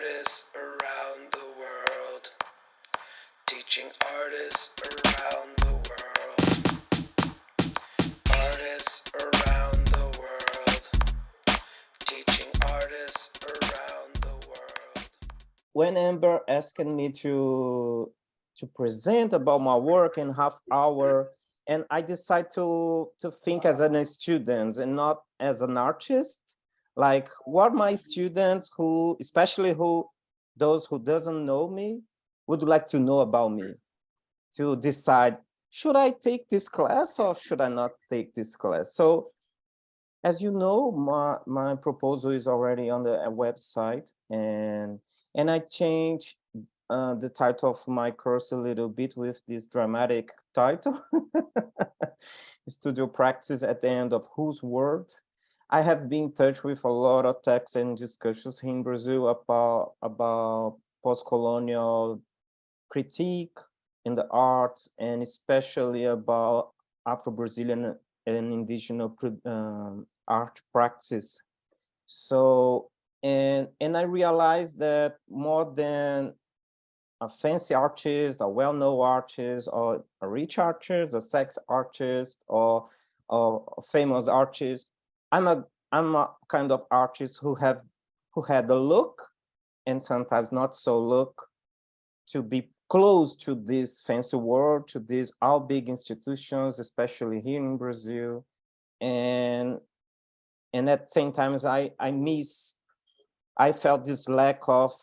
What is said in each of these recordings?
artists around the world. Teaching artists around the world. Artists around the world. Teaching artists around the world. When Amber asked me to present about my work in half hour, and I decided to think as a student and not as an artist, like what my students who, especially those who doesn't know me, would like to know about me, to decide, should I take this class or should I not take this class? So as you know, my proposal is already on the website, and I changed the title of my course a little bit with this dramatic title, Studio Practice at the End of Whose World. I have been in touch with a lot of texts and discussions here in Brazil about post-colonial critique in the arts, and especially about Afro-Brazilian and indigenous art practice. So, and I realized that more than a fancy artist, a well-known artist, or a rich artist, a sex artist, or a famous artist, I'm a kind of artist who had the look, and sometimes not so look, to be close to this fancy world, to these all big institutions, especially here in Brazil. And at the same time, I felt this lack of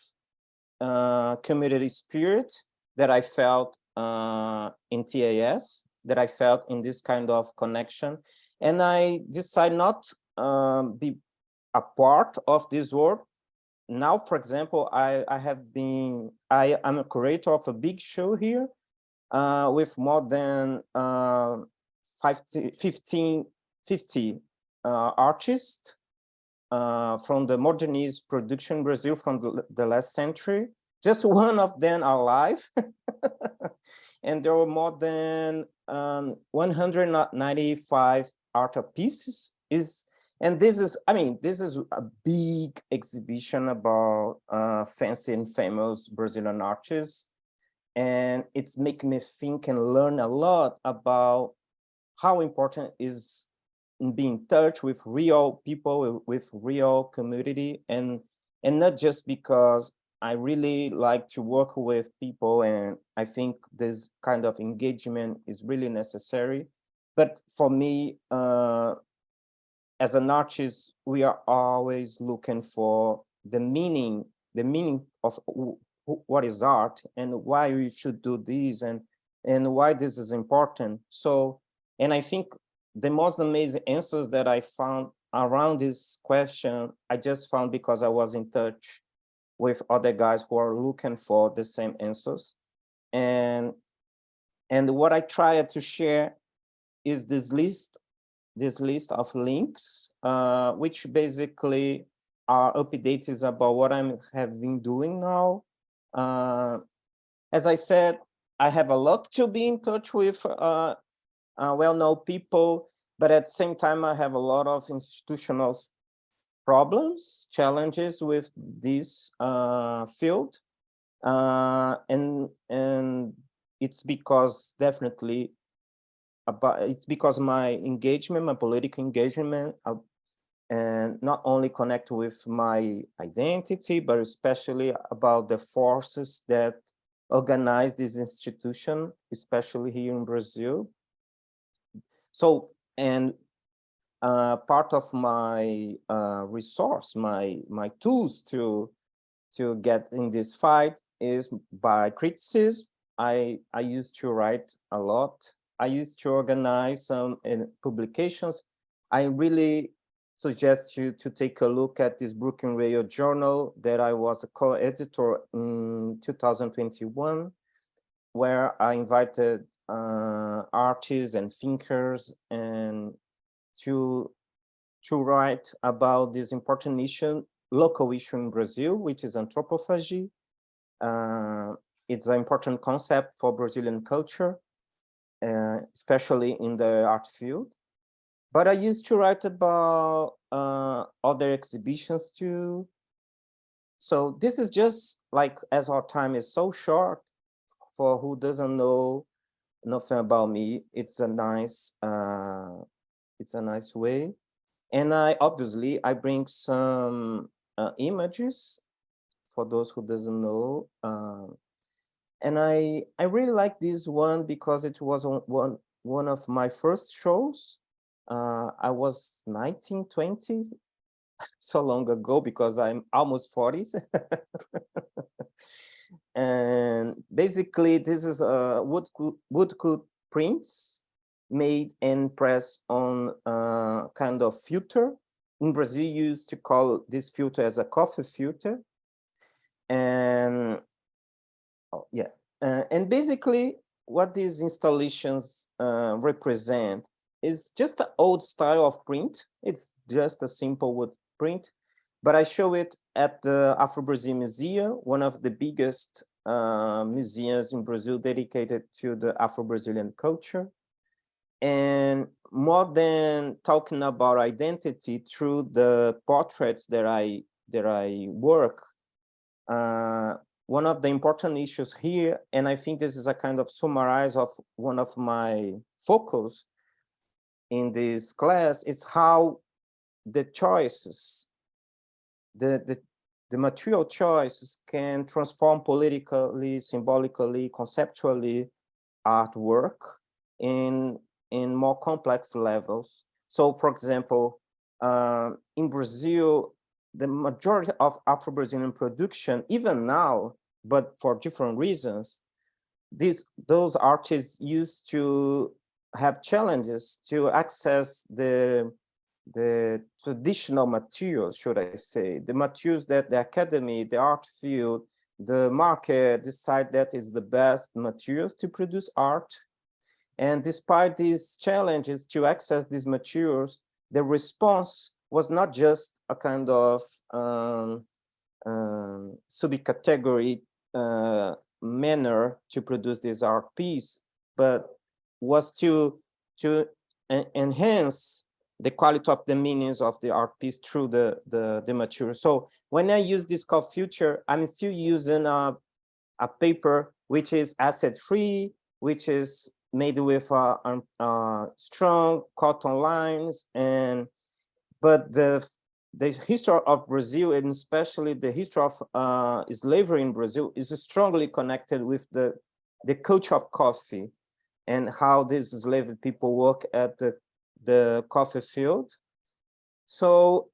community spirit that I felt in TAS, that I felt in this kind of connection. And I decided not be a part of this world. Now, for example, I am a curator of a big show here with more than 50 artists from the modernist production Brazil from the last century. Just one of them are alive. And there were more than 195 art pieces. And this is, I mean, this is a big exhibition about fancy and famous Brazilian artists. And it's making me think and learn a lot about how important is in being in touch with real people, with real community, and not just because I really like to work with people, and I think this kind of engagement is really necessary. But for me, as an artist, we are always looking for the meaning of what is art and why we should do this and why this is important. So, and I think the most amazing answers that I found around this question, I just found because I was in touch with other guys who are looking for the same answers. And what I tried to share is this list of links, which basically are updates about what I have been doing now. As I said, I have a lot to be in touch with well-known people, but at the same time, I have a lot of institutional problems, challenges with this field. And it's because definitely it's because my engagement, my political engagement, and not only connect with my identity, but especially about the forces that organize this institution, especially here in Brazil. So, and part of my resource, my tools to get in this fight is by criticism. I used to write a lot. I used to organize some publications. I really suggest you to take a look at this Brooklyn Radio Journal that I was a co-editor in 2021, where I invited artists and thinkers and to write about this important issue, local issue in Brazil, which is anthropophagy. It's an important concept for Brazilian culture, especially in the art field. But I used to write about other exhibitions too. So this is just like, as our time is so short, for who doesn't know nothing about me, it's a nice way. And I obviously I bring some images for those who doesn't know. And I really like this one because it was one of my first shows. I was 19, 20, so long ago, because I'm almost 40. And basically, this is a woodcut prints made and pressed on a kind of filter. In Brazil, you used to call this filter as a coffee filter. And yeah, and basically what these installations represent is just an old style of print. It's just a simple wood print, but I show it at the Afro-Brazilian Museum, one of the biggest museums in Brazil dedicated to the Afro-Brazilian culture. And more than talking about identity through the portraits that I work, one of the important issues here, and I think this is a kind of summarize of one of my focus in this class, is how the choices, the material choices can transform politically, symbolically, conceptually artwork in more complex levels. So, for example, in Brazil, the majority of Afro-Brazilian production, even now, but for different reasons, those artists used to have challenges to access the traditional materials, should I say, the materials that the academy, the art field, the market decide that is the best materials to produce art. And despite these challenges to access these materials, the response was not just a kind of subcategory manner to produce this art piece, but was to enhance the quality of the meanings of the art piece through the material. So when I use this called future, I'm still using a paper which is acid-free, which is made with strong cotton lines, but the history of Brazil, and especially the history of slavery in Brazil, is strongly connected with the culture of coffee and how these enslaved people work at the coffee field. So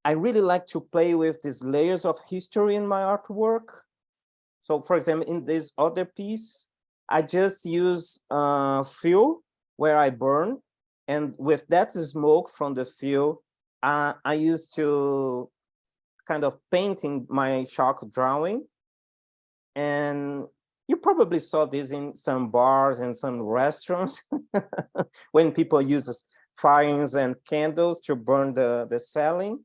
I really like to play with these layers of history in my artwork. So for example, in this other piece, I just use fuel where I burn. And with that smoke from the fuel, I used to kind of paint in my chalk drawing. And you probably saw this in some bars and some restaurants when people use fires and candles to burn the selling.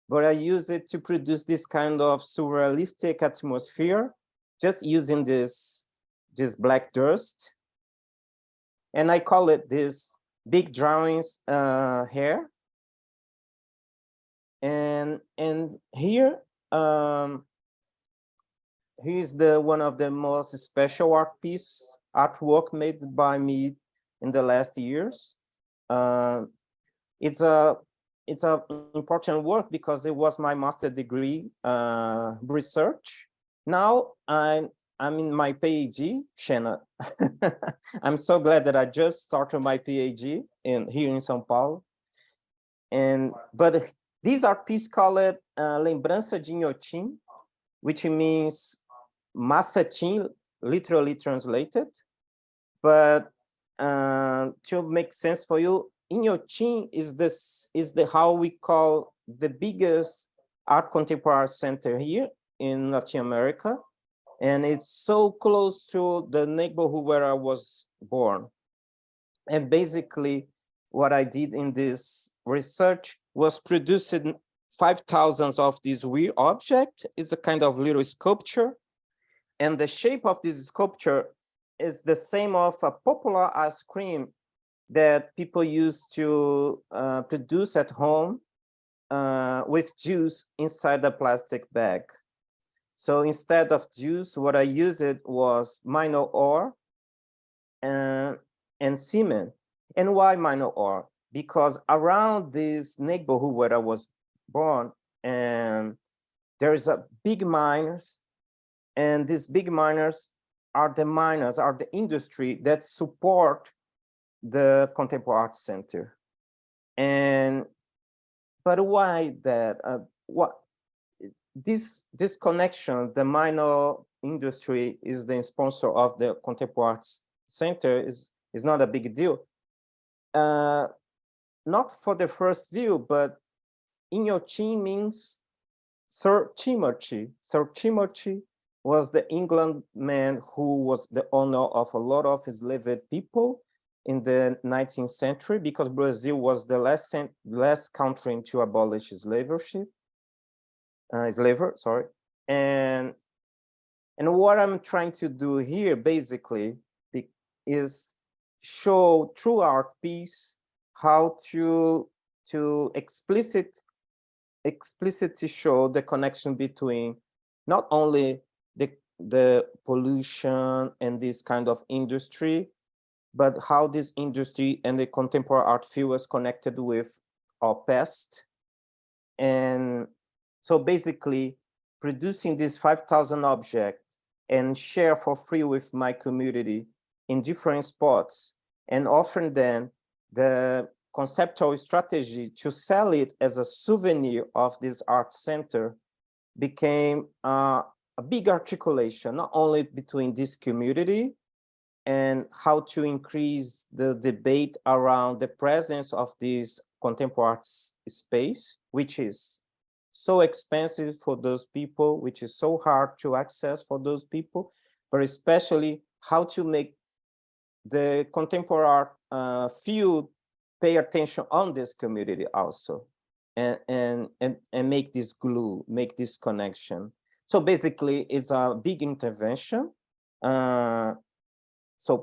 But I use it to produce this kind of surrealistic atmosphere, just using this black dust. And I call it this big drawings here. And here, here's one of the most special artwork made by me in the last years. It's a important work because it was my master degree research. Now I'm in my PhD, Shanna. I'm so glad that I just started my PhD here in São Paulo. But these are pieces called Lembrança de Inhotim, which means Massatim, literally translated. But to make sense for you, Inhotim is how we call the biggest art contemporary center here in Latin America, and it's so close to the neighborhood where I was born. And basically, what I did in this research was producing 5,000 of these weird objects. It's a kind of little sculpture, and the shape of this sculpture is the same of a popular ice cream that people used to produce at home with juice inside the plastic bag. So instead of juice, what I used was mineral ore and cement. And why mineral ore? Because around this neighborhood where I was born, and there's a big miners, and these big miners are the industry that support the Contemporary Art Center. And but why that? What this connection? The minor industry is the sponsor of the Contemporary Arts Center is not a big deal. Not for the first view, but Inyochi means Sir Timothy. Sir Timothy was the England man who was the owner of a lot of enslaved people in the 19th century, because Brazil was the last country to abolish slavery. And what I'm trying to do here basically is show through art piece how to explicitly show the connection between not only the pollution and this kind of industry, but how this industry and the contemporary art field is connected with our past. And so basically producing these 5,000 objects and share for free with my community in different spots, and offering them the conceptual strategy to sell it as a souvenir of this art center became a big articulation, not only between this community and how to increase the debate around the presence of this contemporary art space, which is so expensive for those people, which is so hard to access for those people, but especially how to make the contemporary art field pay attention on this community also, and make this glue, make this connection. So basically, it's a big intervention. So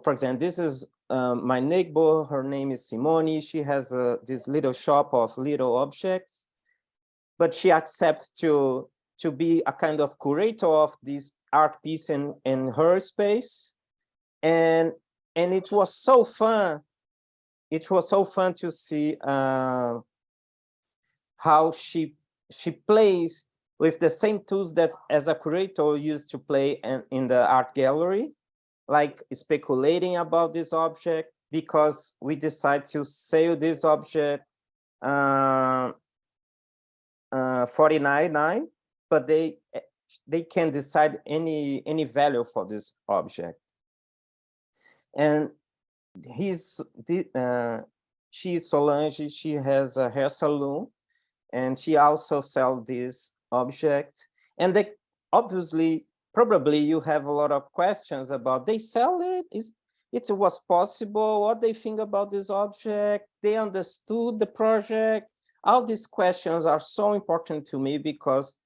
for example, this is my neighbor, her name is Simone. She has this little shop of little objects, but she accepts to be a kind of curator of this art piece in her space. And it was so fun. It was so fun to see how she plays with the same tools that as a curator used to play in the art gallery, like speculating about this object, because we decide to sell this object 49.9, but they can decide any value for this object. And she's Solange. She has a hair salon, and she also sells this object. And they obviously, probably you have a lot of questions about, they sell it, it was possible, what they think about this object, they understood the project. All these questions are so important to me, because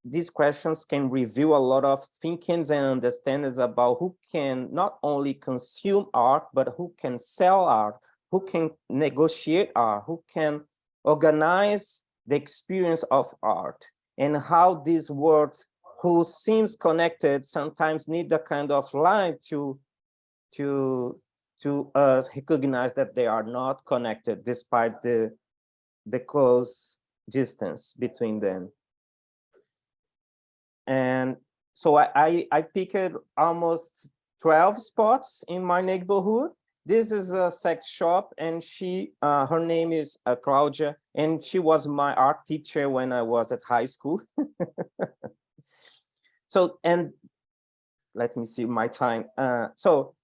these questions can reveal a lot of thinkings and understandings about who can not only consume art, but who can sell art, who can negotiate art, who can organize the experience of art, and how these words, who seems connected, sometimes need a kind of line to us recognize that they are not connected, despite the close distance between them. And so I picked almost 12 spots in my neighborhood. This is a sex shop, and her name is Claudia, and she was my art teacher when I was at high school. So, and let me see my time. So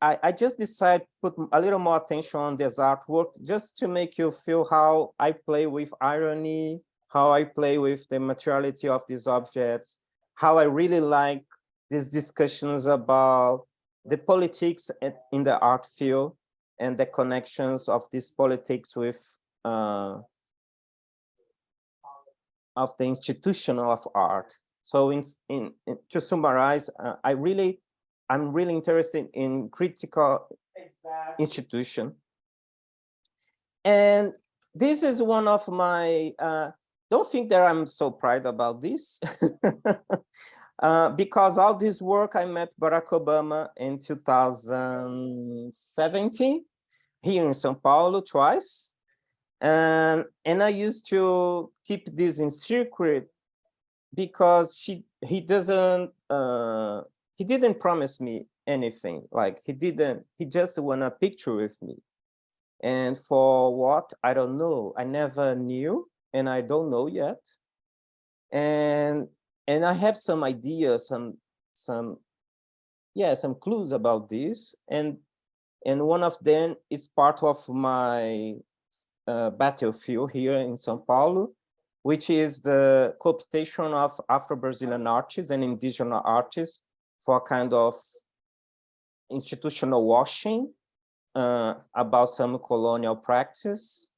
I just decided to put a little more attention on this artwork, just to make you feel how I play with irony, how I play with the materiality of these objects, how I really like these discussions about the politics in the art field, and the connections of this politics with of the institution of art. So to summarize, I'm really interested in critical institution. And this is one of my, don't think that I'm so proud about this. Because all this work, I met Barack Obama in 2017 here in São Paulo twice. And I used to keep this in secret because he didn't promise me anything. Like he just want a picture with me. And for what, I don't know. I never knew, and I don't know yet. And I have some ideas, some clues about this. And one of them is part of my battlefield here in São Paulo, which is the cooptation of Afro-Brazilian artists and indigenous artists for a kind of institutional washing about some colonial practice.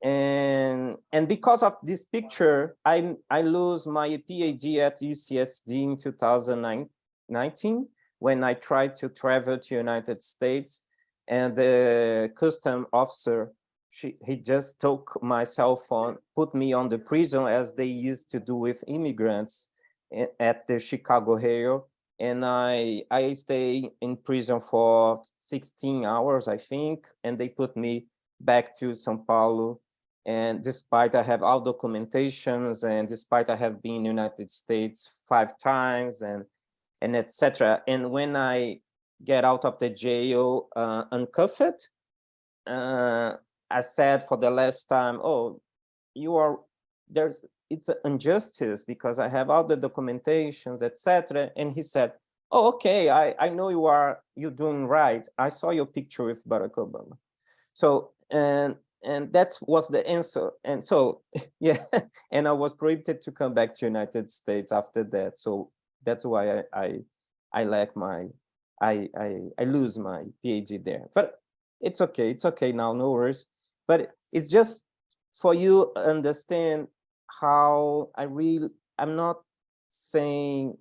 And because of this picture, I lose my PhD at UCSD in 2019 when I tried to travel to United States, and the custom officer, he just took my cell phone, put me on the prison as they used to do with immigrants at the Chicago jail. And I stay in prison for 16 hours, I think, and they put me back to São Paulo. And despite I have all documentations, and despite I have been in the United States 5 times, and etc. And when I get out of the jail uncuffed, I said for the last time, oh, it's an injustice because I have all the documentations, etc. And he said, oh, okay, I know you're doing right. I saw your picture with Barack Obama. So, and that was the answer. And so, yeah, and I was prohibited to come back to United States after that. So that's why I lose my PhD there. But it's okay now, no worries. But it's just for you understand how I'm saying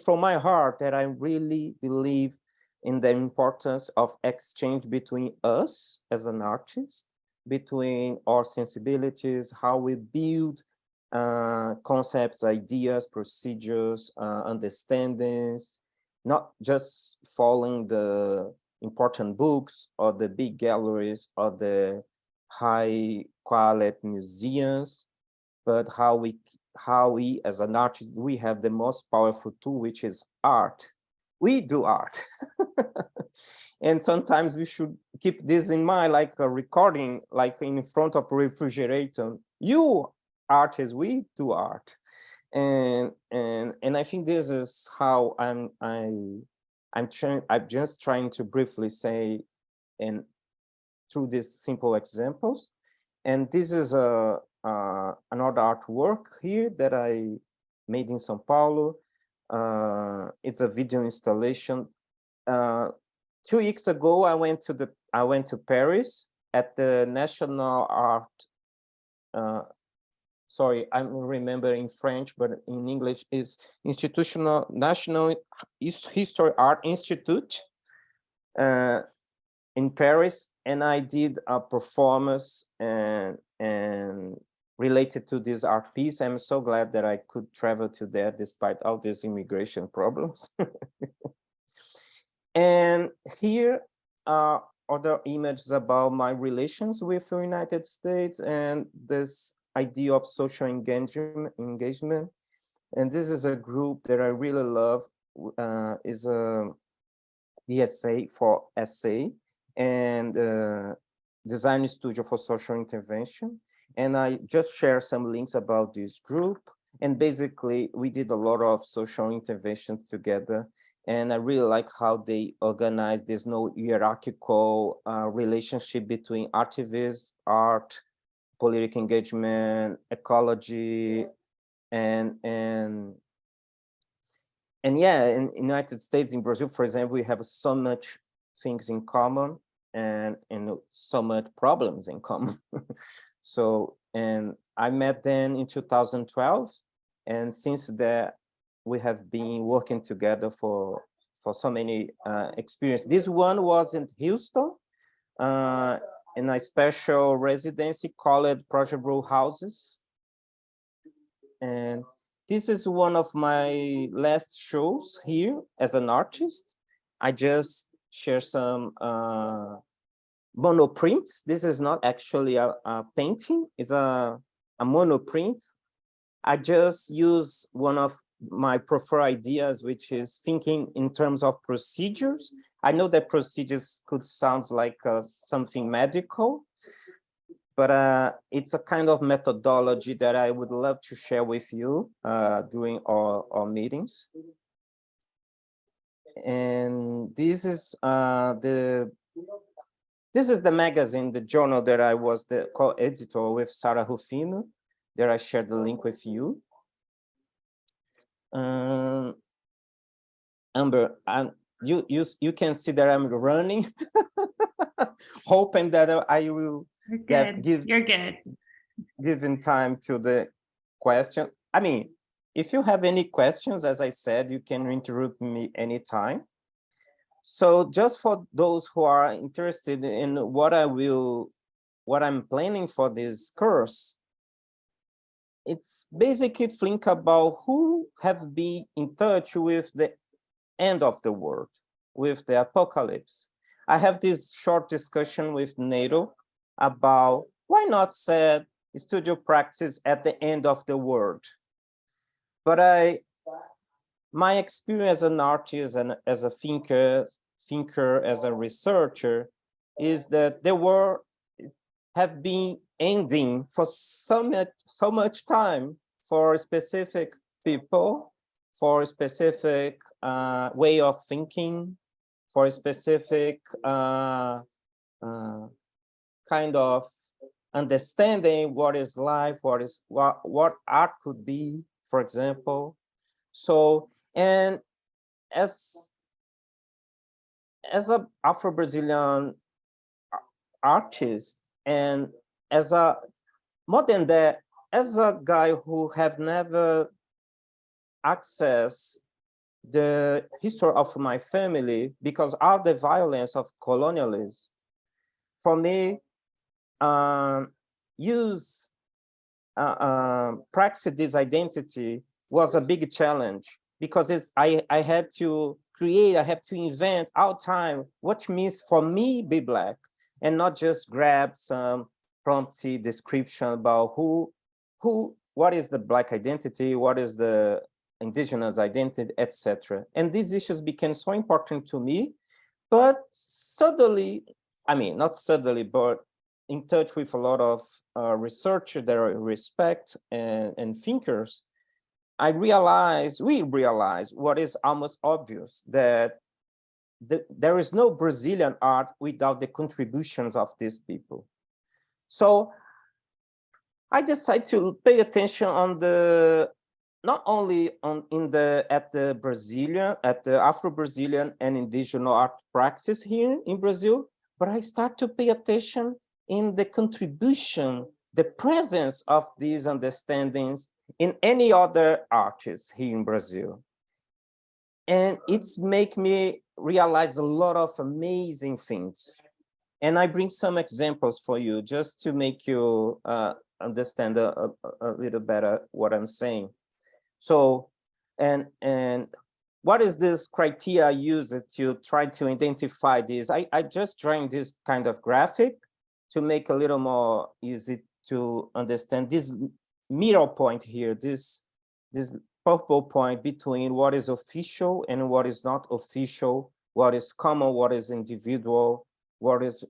from my heart that I really believe in the importance of exchange between us as an artist, between our sensibilities, how we build concepts, ideas, procedures, understandings, not just following the important books or the big galleries or the high quality museums, but how we as an artist, we have the most powerful tool, which is art. We do art. And sometimes we should keep this in mind, like a recording, like in front of a refrigerator. You artists, we do art. And I think this is how I'm just trying to briefly say, and through these simple examples. And this is another artwork here that I made in São Paulo. It's a video installation. 2 weeks ago, I went to Paris at the National Art. Sorry, I'm remembering French, but in English is National History Art Institute in Paris, and I did a performance and related to this art piece. I'm so glad that I could travel to there despite all these immigration problems. And here are other images about my relations with the United States and this idea of social engagement. And this is a group that I really love, is the DSA for SA and Design Studio for Social Intervention. And I just share some links about this group. And basically, we did a lot of social interventions together. And I really like how they organize. There's no hierarchical relationship between activists, art, political engagement, ecology, and yeah, in United States, in Brazil, for example, we have so much things in common and so much problems in common. So, and I met them in 2012, and since that, we have been working together for so many experiences. This one was in Houston in a special residency called Project Brew Houses. And this is one of my last shows here as an artist. I just share some monoprints. This is not actually a painting, it's a monoprint. I just use one of my preferred ideas, which is thinking in terms of procedures. I know that procedures could sound like something medical, but it's a kind of methodology that I would love to share with you during our meetings. And this is the magazine, the journal that I was the co-editor with Sarah Rufino. There I shared the link with you. Amber, you can see that I'm running, hoping that I will given time to the questions. I mean, if you have any questions, as I said, you can interrupt me anytime. So just for those who are interested in what I'm planning for this course, it's basically think about who have been in touch with the end of the world, with the apocalypse. I have this short discussion with Nato about why not set studio practice at the end of the world. But my experience as an artist and as a thinker, as a researcher, is that the world have been ending for so much time for specific people, for a specific way of thinking, for a specific kind of understanding what is life, what art could be, for example. So, and as an Afro-Brazilian artist, and as a more than that, as a guy who have never accessed the history of my family because of the violence of colonialism, for me, practice this identity was a big challenge because I had to create, I have to invent all time what means for me be Black, and not just grab some prompty description about what is the Black identity, what is the indigenous identity, etc. And these issues became so important to me, but suddenly, I mean, not suddenly, but in touch with a lot of researchers that I respect and thinkers, we realize what is almost obvious, that there is no Brazilian art without the contributions of these people. So I decided to pay attention on not only at the Afro-Brazilian and indigenous art practice here in Brazil, but I start to pay attention in the contribution, the presence of these understandings in any other artists here in Brazil. And it's make me realize a lot of amazing things. And I bring some examples for you just to make you understand a little better what I'm saying. So, and what is this criteria I use to try to identify this? I just drawing this kind of graphic to make a little more easy to understand this middle point here, this purple point between what is official and what is not official, what is common, what is individual, what is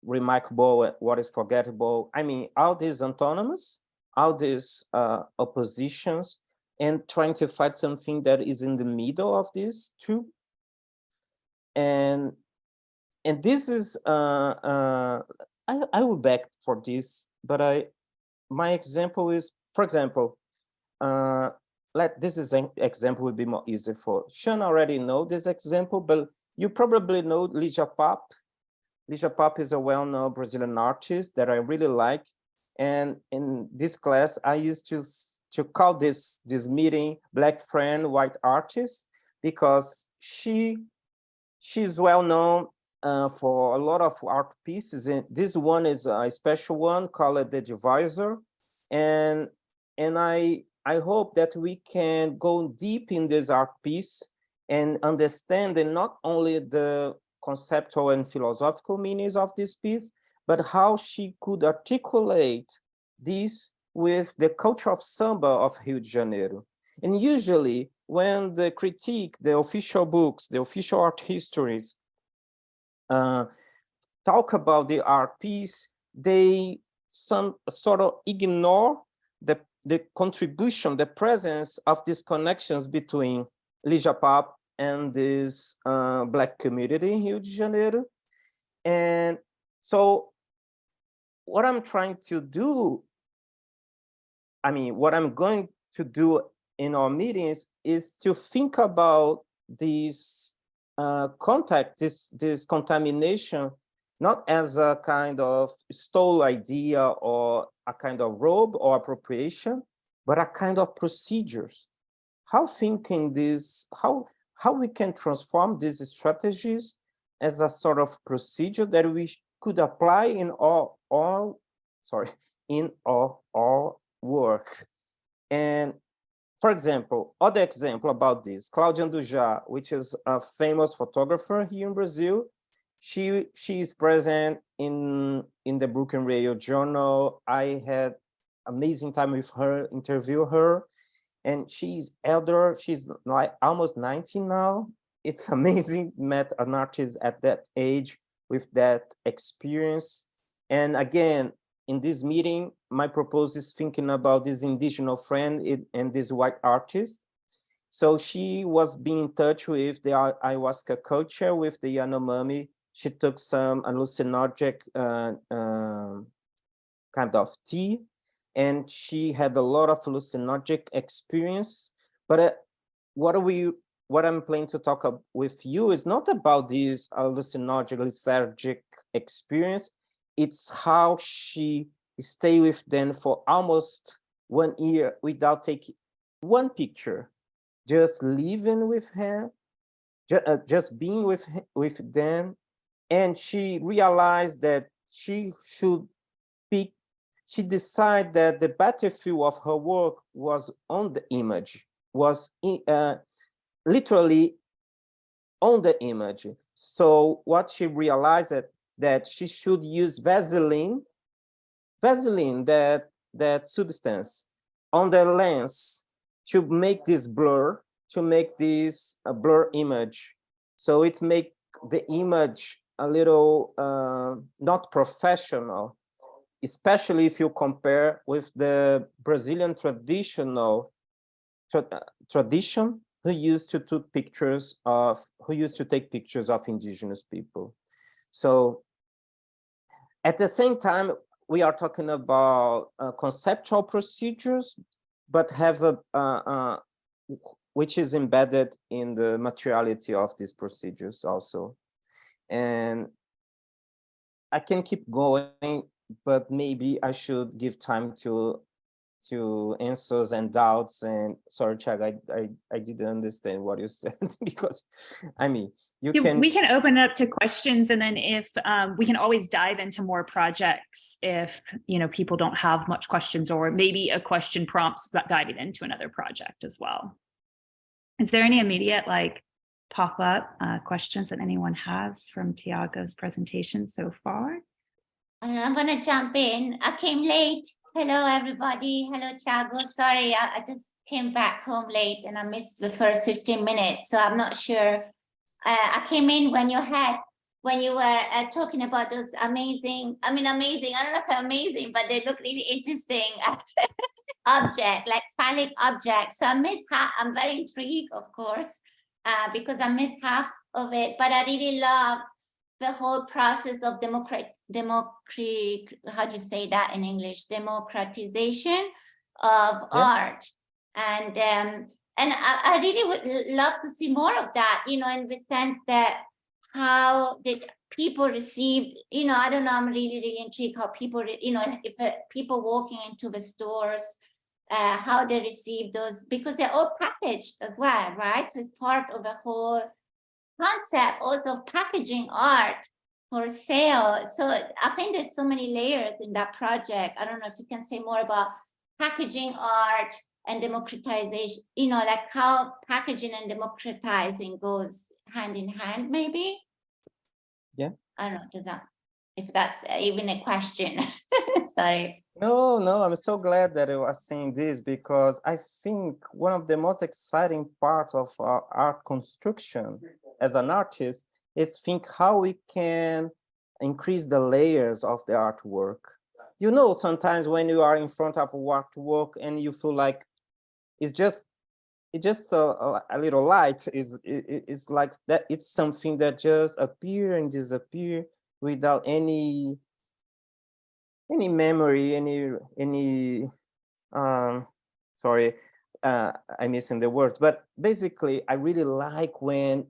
remarkable, what is forgettable. I mean, all these autonomous, all these oppositions, and trying to find something that is in the middle of these two. And this is, I will back for this, but my example is, for example, this is an example would be more easy for Sean already know this example, but you probably know Ligia Pop. Ligia Pop is a well-known Brazilian artist that I really like. And in this class, I used to call this meeting Black Friend, White Artist, because she's well-known for a lot of art pieces, and this one is a special one called the divisor, and I hope that we can go deep in this art piece and understand not only the conceptual and philosophical meanings of this piece, but how she could articulate this with the culture of samba of Rio de Janeiro. And usually when the critique, the official books, the official art histories talk about the art piece, they some sort of ignore the contribution, the presence of these connections between Lijapap and this Black community in Rio de Janeiro. And so what I'm trying to do, I mean, what I'm going to do in our meetings is to think about this contact, this contamination, not as a kind of stole idea or a kind of robe or appropriation, but a kind of procedures. How thinking this, how we can transform these strategies as a sort of procedure that we could apply in all in our work. And for example, other example about this, Claudia Andujá, which is a famous photographer here in Brazil. She is present in the Brooklyn Radio Journal. I had amazing time with her, interview her, and she's elder. She's like almost 90 now. It's amazing, met an artist at that age with that experience. And again, in this meeting, my proposal is thinking about this indigenous friend and this white artist. So she was being in touch with the ayahuasca culture, with the Yanomami. She took some hallucinogenic kind of tea, and she had a lot of hallucinogenic experience. But what I'm planning to talk with you is not about this hallucinogenic experience. It's how she stayed with them for almost 1 year without taking one picture, just living with her, just being with them. And she realized that she should pick, she decided that the battlefield of her work was on the image, was literally on the image. So what she realized that she should use Vaseline, that substance on the lens to make this blur, to make this a blur image. So it make the image a little not professional, especially if you compare with the Brazilian tradition who used to take pictures of indigenous people. So at the same time, we are talking about conceptual procedures, but have which is embedded in the materiality of these procedures also. And I can keep going, but maybe I should give time to answers and doubts. And sorry, Tiago, I didn't understand what you said because I mean we can open it up to questions, and then if we can always dive into more projects if people don't have much questions, or maybe a question prompts diving into another project as well. Is there any immediate pop-up questions that anyone has from Tiago's presentation so far? I'm going to jump in. I came late. Hello, everybody. Hello, Tiago. Sorry, I just came back home late and I missed the first 15 minutes. So I'm not sure. I came in when you were talking about those amazing, I don't know if they're amazing, but they look really interesting object, like phallic objects. So I'm very intrigued, of course, because I missed half of it, but I really love the whole process of how do you say that in English? Democratization of art. And I really would love to see more of that, in the sense that how did people receive, I don't know, I'm really, really intrigued how people, if people walking into the stores, how they receive those, because they're all packaged as well, right? So it's part of a whole concept also packaging art for sale. So I think there's so many layers in that project. I don't know if you can say more about packaging art and democratization, you know, like how packaging and democratizing goes hand in hand, maybe? Yeah. I don't know, does that, if that's even a question. Sorry. No, I'm so glad that you are saying this, because I think one of the most exciting parts of our art construction as an artist is think how we can increase the layers of the artwork. You know, sometimes when you are in front of artwork and you feel like it's just a little light, it's like that, it's something that just appear and disappear without any memory, any sorry, I'm missing the words, but basically I really like when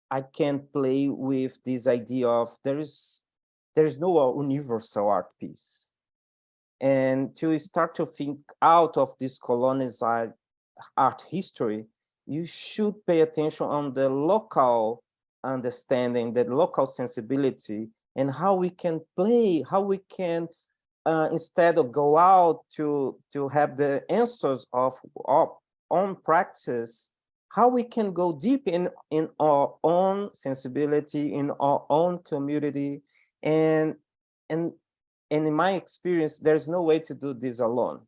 I can play with this idea of there is no universal art piece, and to start to think out of this colonized art history, you should pay attention on the local understanding, the local sensibility, and how we can play, how we can instead of go out to have the answers of our own practice, how we can go deep in our own sensibility, in our own community, and in my experience, there's no way to do this alone.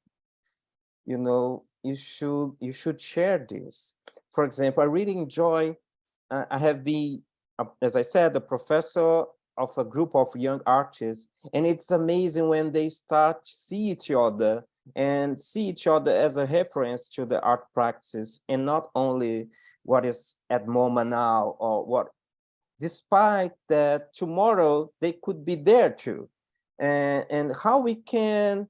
You know, you should share this. For example, I really enjoy. I have been, as I said, a professor of a group of young artists, and it's amazing when they start to see each other and see each other as a reference to the art practice, and not only what is at MoMA now, or what, despite that tomorrow they could be there too, and how we can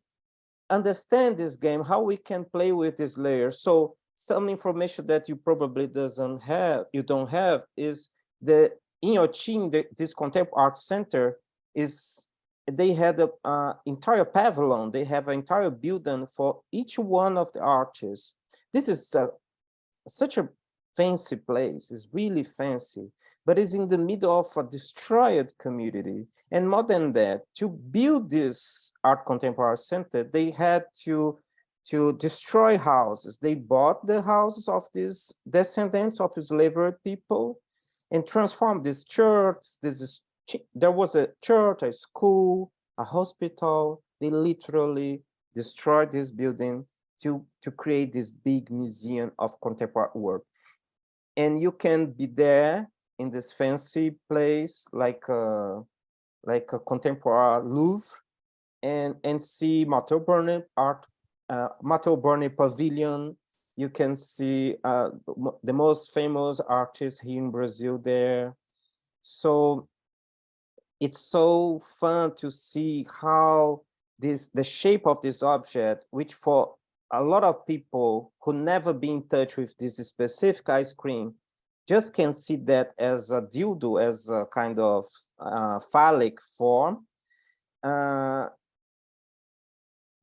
understand this game, how we can play with this layer. So some information that you probably don't have is the, in your team, this Contemporary Art Center is, they had an entire pavilion, they have an entire building for each one of the artists. This is such a fancy place, it's really fancy, but it's in the middle of a destroyed community. And more than that, to build this art contemporary center, they had to destroy houses. They bought the houses of these descendants of enslaved people and transformed this church. There was a church, a school, a hospital. They literally destroyed this building to create this big museum of contemporary work. And you can be there in this fancy place, like a contemporary Louvre, and see Matteo Berni art, Matteo Berni Pavilion. You can see the most famous artists here in Brazil there. So it's so fun to see how the shape of this object, which for a lot of people who never been in touch with this specific ice cream, just can see that as a dildo, as a kind of phallic form. Can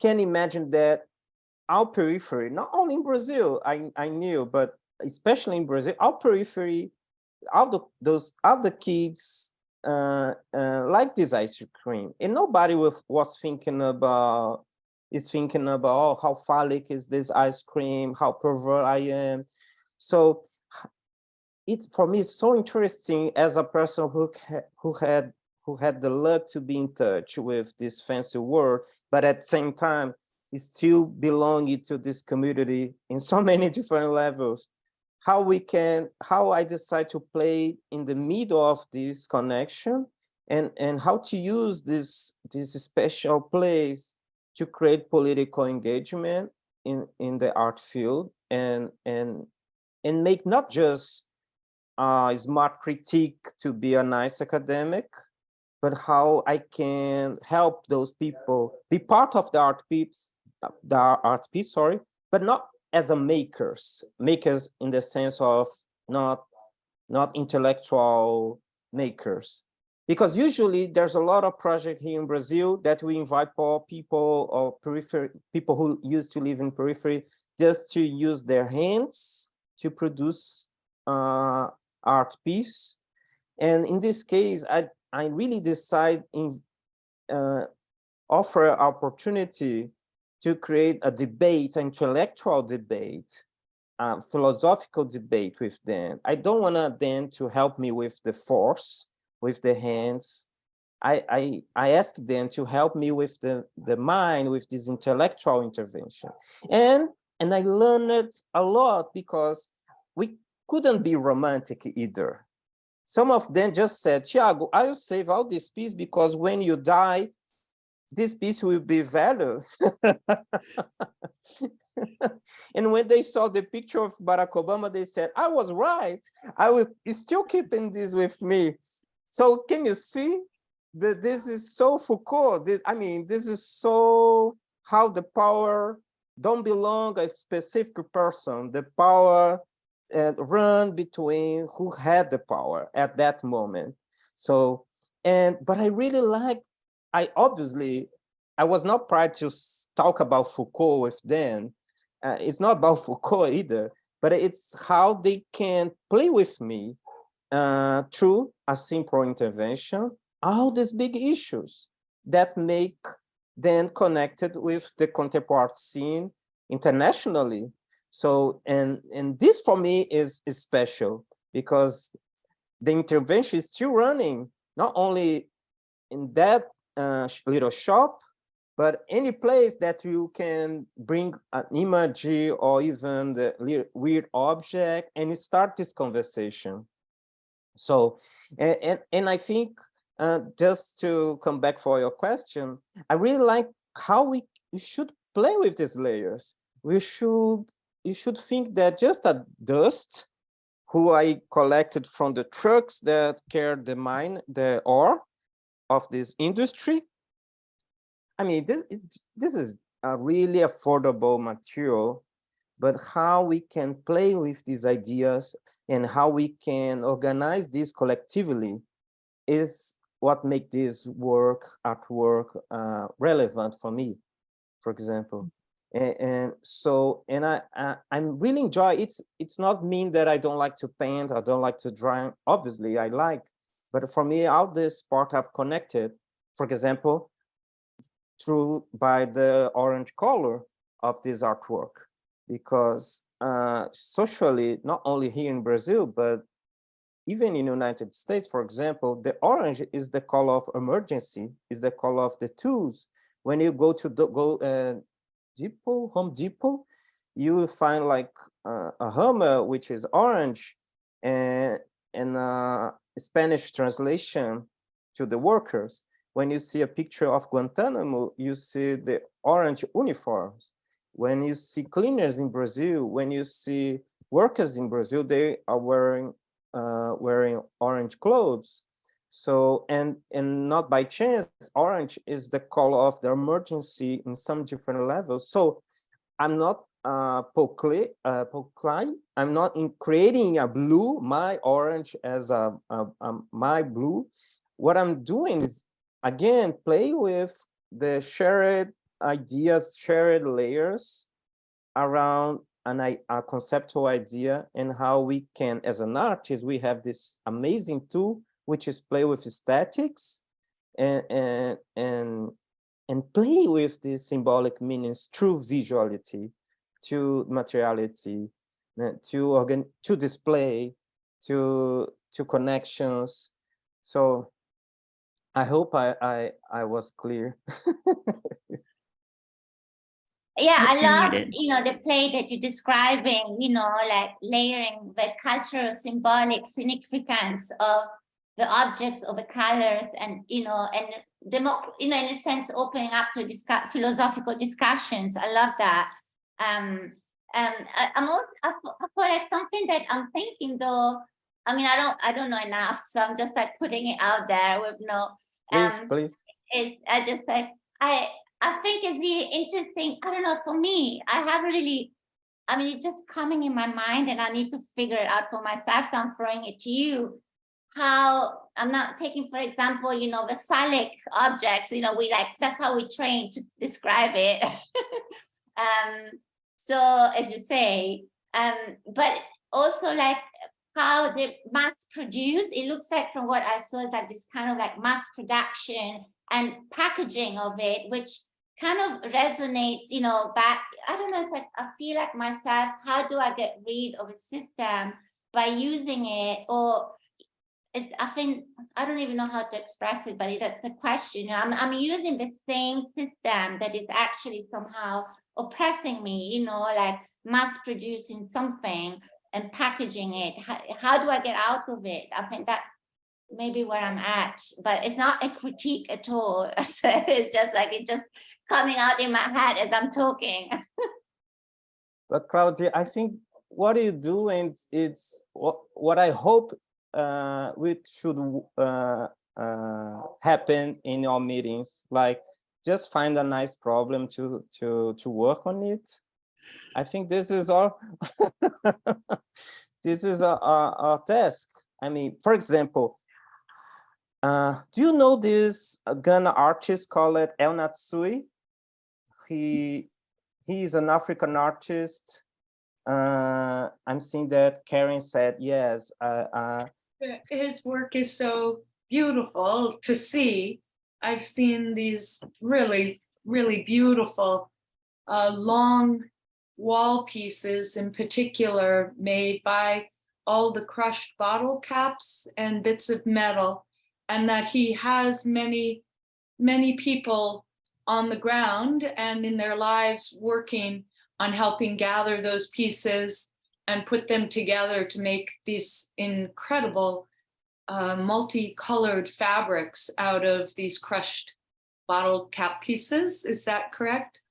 imagine that our periphery, not only in Brazil, I knew, but especially in Brazil, our periphery, those other kids like this ice cream, and nobody was thinking about, oh, how phallic is this ice cream, how pervert I am. So it's, for me, it's so interesting as a person who had the luck to be in touch with this fancy world, but at the same time is still belonging to this community in so many different levels. How I decide to play in the middle of this connection, and how to use this special place to create political engagement in the art field, and make not just smart critique to be a nice academic, but how I can help those people be part of the art piece, sorry, but not as a makers in the sense of not intellectual makers. Because usually there's a lot of projects here in Brazil that we invite poor people or periphery people who used to live in periphery just to use their hands to produce art piece. And in this case, I really decide in offer opportunity to create a debate, intellectual debate, philosophical debate with them. I don't want them to help me with the force, with the hands. I ask them to help me with the mind, with this intellectual intervention. And I learned a lot because we couldn't be romantic either. Some of them just said, Tiago, I will save all this piece because when you die, this piece will be valued. And when they saw the picture of Barack Obama, they said, I was right. I will still keeping this with me. So can you see that this is so Foucault? This is so how the power don't belong a specific person. The power run between who had the power at that moment. So, but I really liked, I was not proud to talk about Foucault with them. It's not about Foucault either, but it's how they can play with me through a simple intervention, all these big issues that make them connected with the contemporary art scene internationally. So, and this for me is special because the intervention is still running, not only in that little shop, but any place that you can bring an image or even the weird object and start this conversation. So, and I think just to come back for your question, I really like how we should play with these layers. You should think that just a dust who I collected from the trucks that carried the ore of this industry. I mean, this is a really affordable material, but how we can play with these ideas and how we can organize this collectively is what makes this artwork relevant for me, for example. And I'm really enjoy it. It's not mean that I don't like to paint, I don't like to draw. Obviously, I like, but for me, all this part have connected. For example, by the orange color of this artwork, because socially, not only here in Brazil, but even in the United States, for example, the orange is the color of emergency, is the color of the tools. When you go to Home Depot, you will find like a hammer, which is orange, and Spanish translation to the workers. When you see a picture of Guantanamo, you see the orange uniforms. When you see cleaners in Brazil, when you see workers in Brazil, they are wearing orange clothes. So, and not by chance, orange is the color of the emergency in some different levels. So I'm not I'm not creating a blue, my orange as my blue. What I'm doing is, again, play with the shared ideas, shared layers around a conceptual idea, and how we can, as an artist, we have this amazing tool, which is play with aesthetics and play with these symbolic meanings through visuality, to materiality, to display, to connections. So I hope I was clear. Yeah, I love, did. the play that you're describing, like layering the cultural symbolic significance of the objects, of the colors, and, and in a sense, opening up to philosophical discussions. I love that. I feel like something that I'm thinking though, I mean, I don't know enough, so I'm just like putting it out there with no, Please. I just like, I think it's really interesting. I don't know, for me, it's just coming in my mind and I need to figure it out for myself. So I'm throwing it to you. How I'm not taking, for example, the phallic objects, that's how we train to describe it. So as you say, but also like how how they mass produce. It looks like from what I saw that this kind of like mass production and packaging of it, which kind of resonates, you know, back. I don't know, it's like I feel like myself, how do I get rid of a system by using it? Or I think I don't even know how to express it, but that's a question. I'm using the same system that is actually somehow oppressing me, you know, like mass producing something and packaging it. How do I get out of it? I think that maybe where I'm at, but it's not a critique at all. So it's just like it's just coming out in my head as I'm talking. But Claudia, I think what you do, and it's what I hope which should happen in your meetings, like just find a nice problem to work on it. I think this is all. This is a task. I mean, for example, do you know this Ghana artist called El Natsui? He's an African artist. I'm seeing that Karen said yes. His work is so beautiful to see. I've seen these really, really beautiful long wall pieces in particular made by all the crushed bottle caps and bits of metal, and that he has many, many people on the ground and in their lives working on helping gather those pieces and put them together to make these incredible multicolored fabrics out of these crushed bottle cap pieces. Is that correct?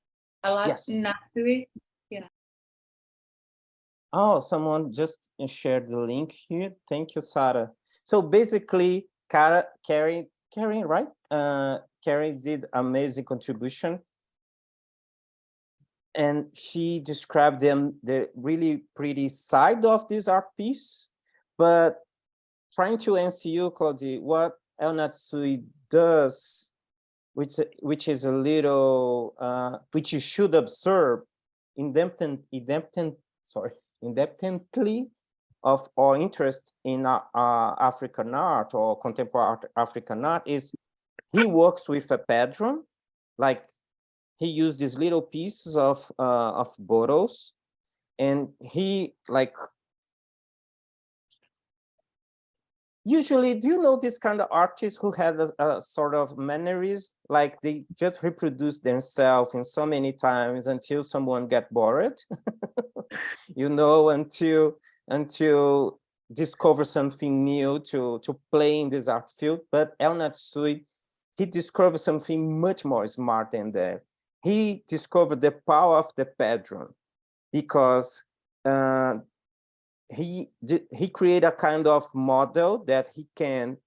Yes. Natsui? Yeah. Oh, someone just shared the link here. Thank you, Sarah. So basically, Carrie, right? Carrie did amazing contribution. And she described the really pretty side of this art piece. But trying to answer you, Claudia, what El Natsui does, which is a little, which you should observe independently of our interest in African art or contemporary African art, is he works with a pattern, like he used these little pieces of bottles, and he like, usually, do you know this kind of artists who have a sort of mannerism, like they just reproduce themselves in so many times until someone get bored, you know, until discover something new to play in this art field. But El Natsui, he discovered something much more smart than that. He discovered the power of the pattern, because he created a kind of model that he can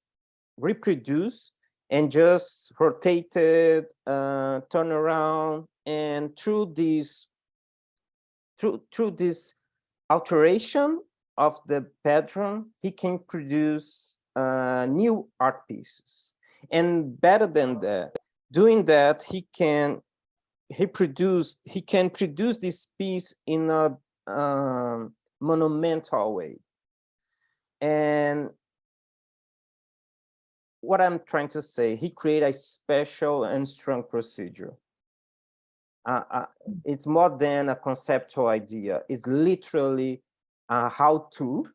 reproduce and just rotate it, turn around, and through this alteration of the pattern, he can produce new art pieces. And better than that, doing that, he can produce this piece in a monumental way. And what I'm trying to say, he created a special and strong procedure. It's more than a conceptual idea. It's literally a how-to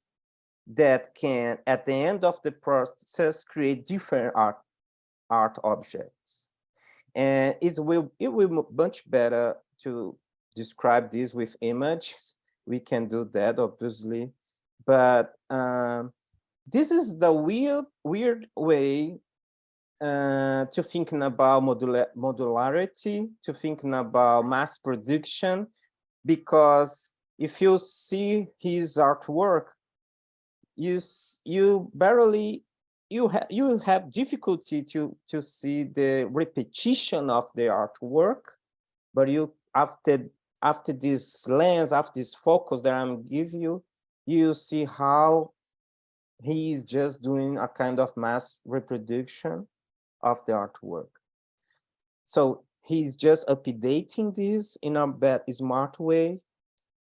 that can, at the end of the process, create different art objects. And it will be much better to describe this with images. We can do that, obviously, but this is the weird way to thinking about modularity, to thinking about mass production, because if you see his artwork, you have difficulty to see the repetition of the artwork, but you after this lens, after this focus that I'm giving you, you see how he is just doing a kind of mass reproduction of the artwork. So he's just updating this in a smart way,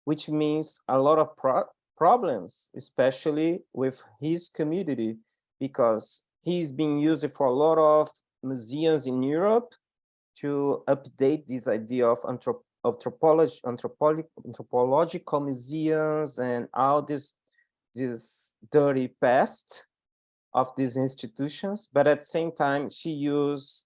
which means a lot of problems, especially with his community, because he's being used for a lot of museums in Europe to update this idea of anthropological museums and all this dirty past of these institutions. But at the same time, she used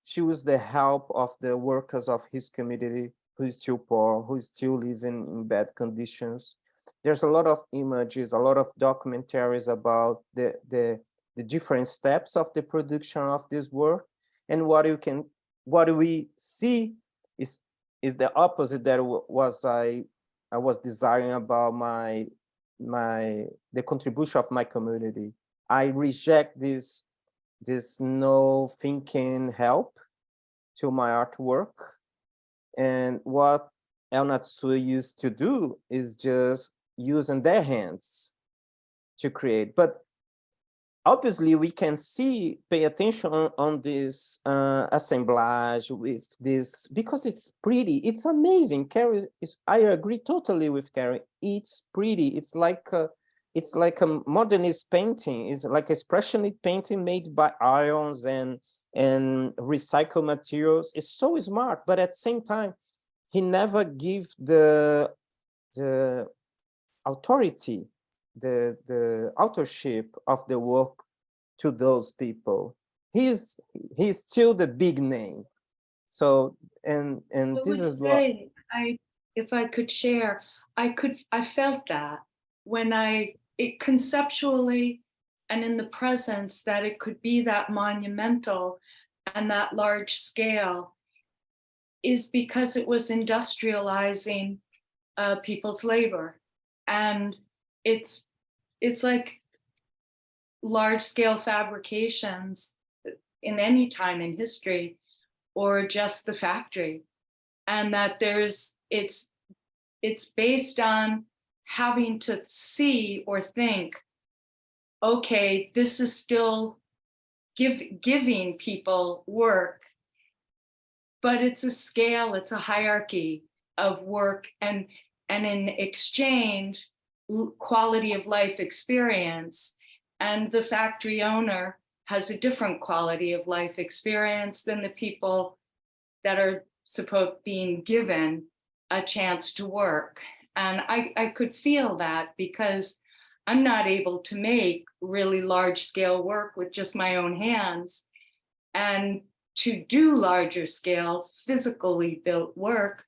she was the help of the workers of his community who is still poor, who is still living in bad conditions. There's a lot of images, a lot of documentaries about the different steps of the production of this work. And what we see is the opposite that I was desiring about the contribution of my community. I reject this no thinking help to my artwork. And what El Natsu used to do is just using their hands to create. But obviously we can pay attention on this assemblage with this, because it's pretty, it's amazing. Carrie, I agree totally with Carrie. It's pretty. It's like a modernist painting. It's like expressionist painting made by ions and recycled materials. It's so smart, but at the same time, he never give the authority, the authorship of the work to those people. He's still the big name. So and this is what if I could share, I felt that when it conceptually and in the presence that it could be that monumental and that large scale is because it was industrializing people's labor. And it's like large scale fabrications in any time in history, or just the factory. And that it's based on having to see or think, okay, this is still giving people work, but it's a scale, it's a hierarchy of work, and in exchange, quality of life experience. And the factory owner has a different quality of life experience than the people that are being given a chance to work. And I could feel that, because I'm not able to make really large scale work with just my own hands. And to do larger scale, physically built work,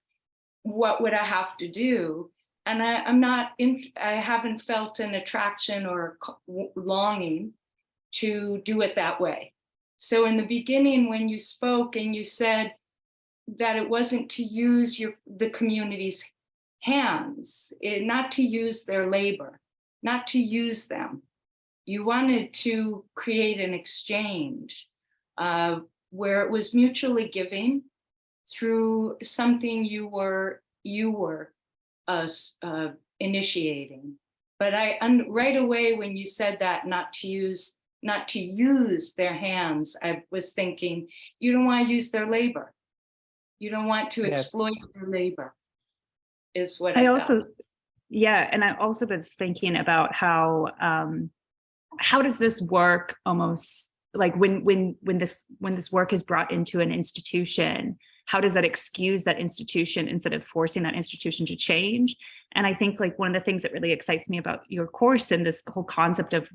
what would I have to do? And I haven't felt an attraction or longing to do it that way. So in the beginning, when you spoke and you said that it wasn't to use the community's hands, not to use their labor, not to use them. You wanted to create an exchange where it was mutually giving through something you were initiating. But right away when you said that, not to use their hands, I was thinking, you don't want to use their labor. You don't want to exploit their labor, is what I also, yeah, and I also was thinking about how does this work almost like when this work is brought into an institution, how does that excuse that institution instead of forcing that institution to change? And I think like one of the things that really excites me about your course and this whole concept of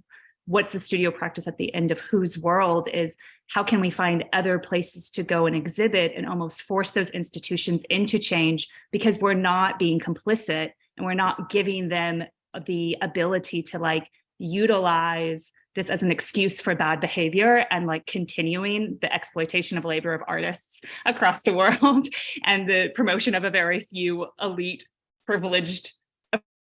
what's the studio practice at the end of whose world is, how can we find other places to go and exhibit and almost force those institutions into change, because we're not being complicit and we're not giving them the ability to like utilize this as an excuse for bad behavior and like continuing the exploitation of labor of artists across the world and the promotion of a very few elite, privileged,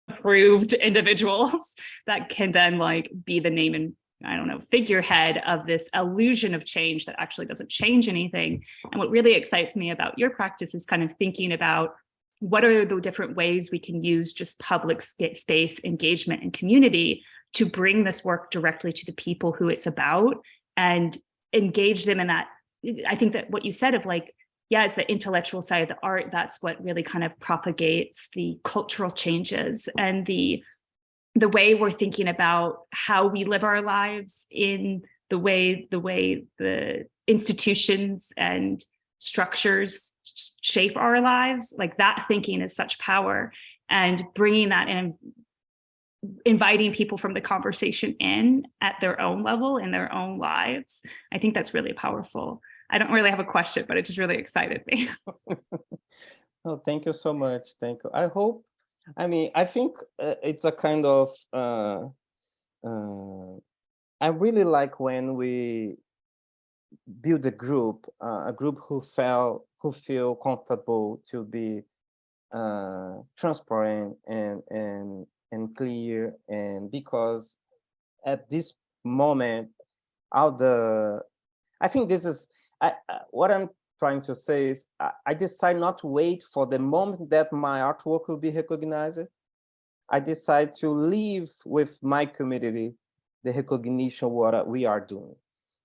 approved individuals that can then like be the name and I don't know, figurehead of this illusion of change that actually doesn't change anything. And what really excites me about your practice is kind of thinking about what are the different ways we can use just public space engagement and community to bring this work directly to the people who it's about and engage them in that. I think that what you said of like yeah, it's the intellectual side of the art that's what really kind of propagates the cultural changes and the way we're thinking about how we live our lives, in the way the institutions and structures shape our lives. Like, that thinking is such power, and bringing that in, inviting people from the conversation in at their own level in their own lives. I think that's really powerful. I don't really have a question, but it just really excited me. Oh, thank you so much. Thank you. I think it's a kind of, I really like when we build a group who feel comfortable to be transparent and clear, and because at this moment, I think this is what I'm trying to say is I decide not to wait for the moment that my artwork will be recognized. I decide to leave with my community the recognition of what we are doing,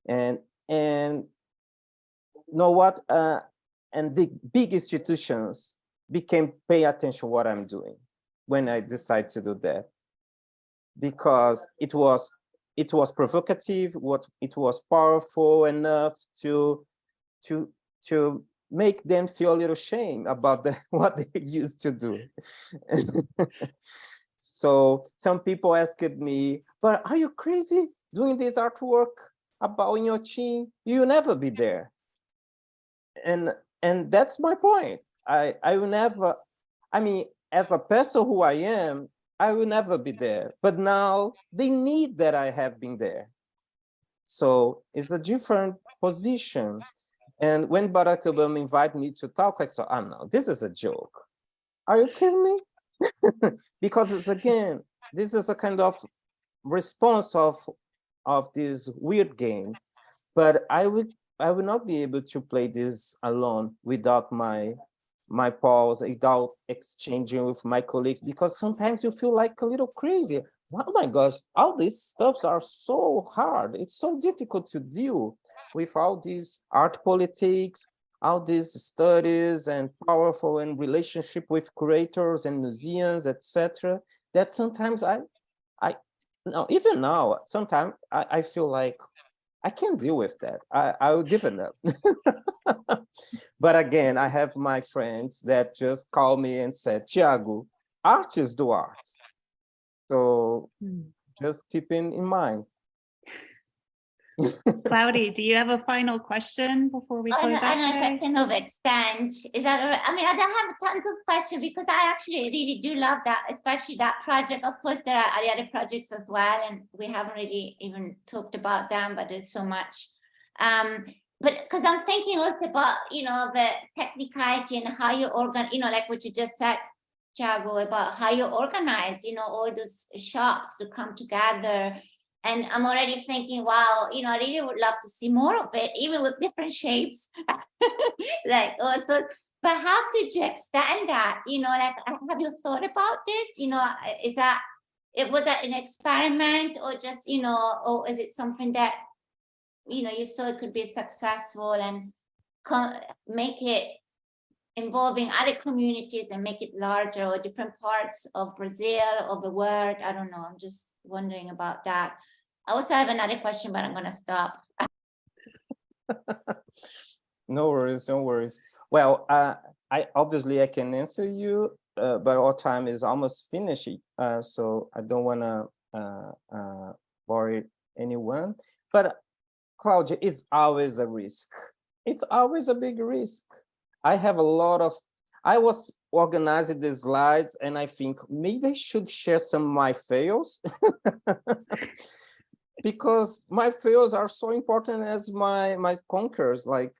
and you know what, and the big institutions became pay attention to what I'm doing when I decide to do that, because it was provocative, it was powerful enough to make them feel a little shame about what they used to do. So some people asked me, but are you crazy doing this artwork about in your team? You'll never be there. And that's my point. I will never, as a person who I am, I will never be there. But now they need that I have been there. So it's a different position. And when Barack Obama invited me to talk, I thought, oh no, this is a joke. Are you kidding me? Because it's, again, this is a kind of response of this weird game. But I would not be able to play this alone without my pals, without exchanging with my colleagues, because sometimes you feel like a little crazy. Oh my gosh, all these stuffs are so hard. It's so difficult to deal with all these art politics, all these studies and powerful and relationship with curators and museums, etc. That sometimes even now, sometimes I feel like I can't deal with that. I will give it up. But again, I have my friends that just call me and said, Tiago, artists do arts. So just keeping in mind. Cloudy, do you have a final question before we I close don't, I out don't know if I today? can overextend. Is that all right? I mean, I don't have tons of questions because I actually really do love that, especially that project. Of course, there are other projects as well, and we haven't really even talked about them, but there's so much. But because I'm thinking also about, the technicality and how you like what you just said, Tiago, about how you organize, all those shops to come together. And I'm already thinking, wow, I really would love to see more of it, even with different shapes. Like also, but how could you extend that? Like, have you thought about this? Was that an experiment, or just, or is it something that, you saw it could be successful and make it involving other communities and make it larger, or different parts of Brazil or the world? I don't know. I'm just wondering about that. I also have another question, but I'm going to stop. No worries, no worries. Well, I can answer you, but our time is almost finished, so I don't want to worry anyone. But Claudia, is always a risk. It's always a big risk. I was organizing the slides, and I think maybe I should share some of my fails. Because my fails are so important as my conquers. Like,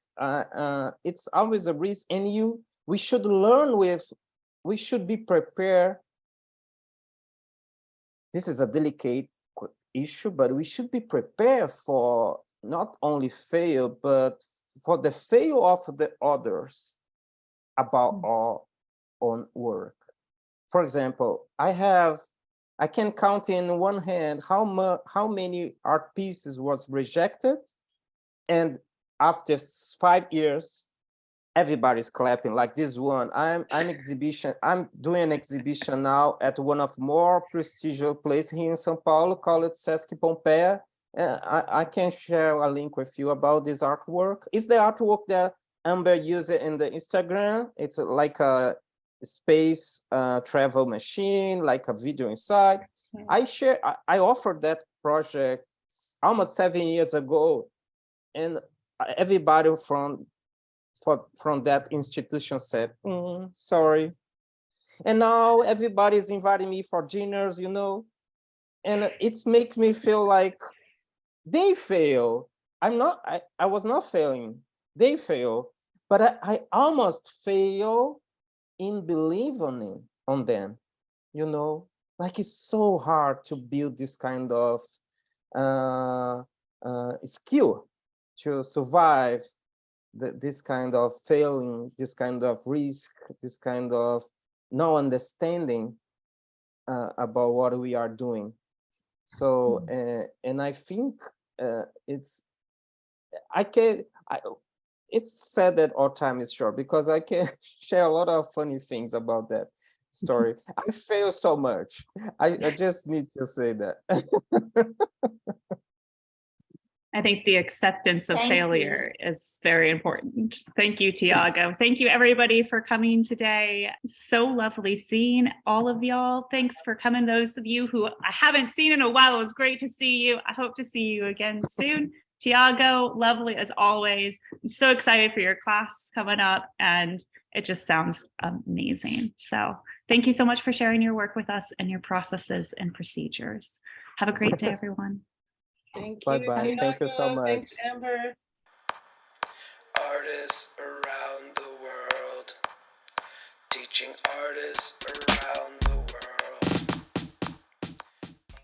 it's always a risk, and we should we should be prepared. This is a delicate issue, but we should be prepared for not only fail, but for the fail of the others about our own work. For example, I can count in one hand how many art pieces was rejected, and after 5 years, everybody's clapping like this one. I'm doing an exhibition now at one of more prestigious places here in São Paulo called Sesc Pompeia. I can share a link with you about this artwork. It's the artwork that Amber used in the Instagram. It's like a space travel machine, like a video inside. I offered that project almost 7 years ago, and everybody from that institution said, sorry. And now everybody's inviting me for dinners, you know, and it's make me feel like they fail. I was not failing, they fail, but I almost fail in believing on them, you know, like it's so hard to build this kind of skill to survive this kind of failing, this kind of risk, this kind of no understanding about what we are doing. So, and I think it's sad that our time is short because I can share a lot of funny things about that story. I fail so much. I just need to say that. I think the acceptance of Thank failure is very important. Thank you, Tiago. Thank you, everybody, for coming today. So lovely seeing all of y'all. Thanks for coming. Those of you who I haven't seen in a while, it was great to see you. I hope to see you again soon. Tiago, lovely as always. I'm so excited for your class coming up, and it just sounds amazing. So thank you so much for sharing your work with us and your processes and procedures. Have a great day, everyone. Thank Bye you. bye. Thank you so Tiago. much. Thanks, Amber. Artists around the world, teaching artists around